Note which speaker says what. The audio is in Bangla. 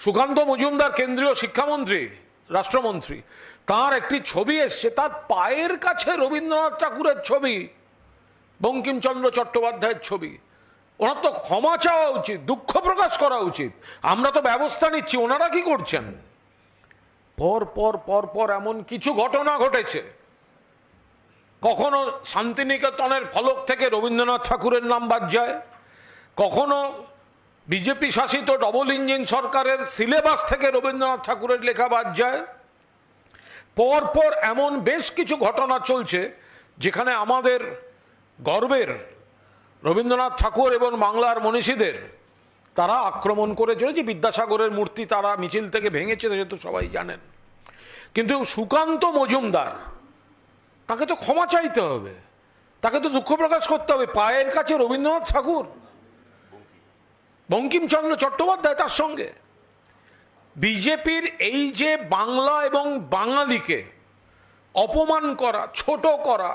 Speaker 1: সুকান্ত মজুমদার কেন্দ্রীয় শিক্ষামন্ত্রী, রাষ্ট্রমন্ত্রী, তার একটি ছবি এসছে, তার পায়ের কাছে রবীন্দ্রনাথ ঠাকুরের ছবি, বঙ্কিমচন্দ্র চট্টোপাধ্যায়ের ছবি। ওনার তো ক্ষমা চাওয়া উচিত, দুঃখ প্রকাশ করা উচিত। আমরা তো ব্যবস্থা নিচ্ছি, ওনারা কি করছেন? পর পর পর পর এমন কিছু ঘটনা ঘটেছে, কখনো শান্তিনিকেতনের ফলক থেকে রবীন্দ্রনাথ ঠাকুরের নাম বাদ যায়, কখনো বিজেপি শাসিত ডবল ইঞ্জিন সরকারের সিলেবাস থেকে রবীন্দ্রনাথ ঠাকুরের লেখা বাদ যায়। পর পর এমন বেশ কিছু ঘটনা চলছে যেখানে আমাদের গর্বের রবীন্দ্রনাথ ঠাকুর এবং বাংলার মনীষীদের তারা আক্রমণ করে চলেছে। বিদ্যাসাগরের মূর্তি তারা মিছিল থেকে ভেঙেছে, যেহেতু সবাই জানেন। কিন্তু সুকান্ত মজুমদার, তাকে তো ক্ষমা চাইতে হবে, তাকে তো দুঃখ প্রকাশ করতে হবে। পায়ের কাছে রবীন্দ্রনাথ ঠাকুর, বঙ্কিমচন্দ্র চট্টোপাধ্যায় তার সঙ্গে। বিজেপির এই যে বাংলা এবং বাঙালিকে অপমান করা, ছোট করা,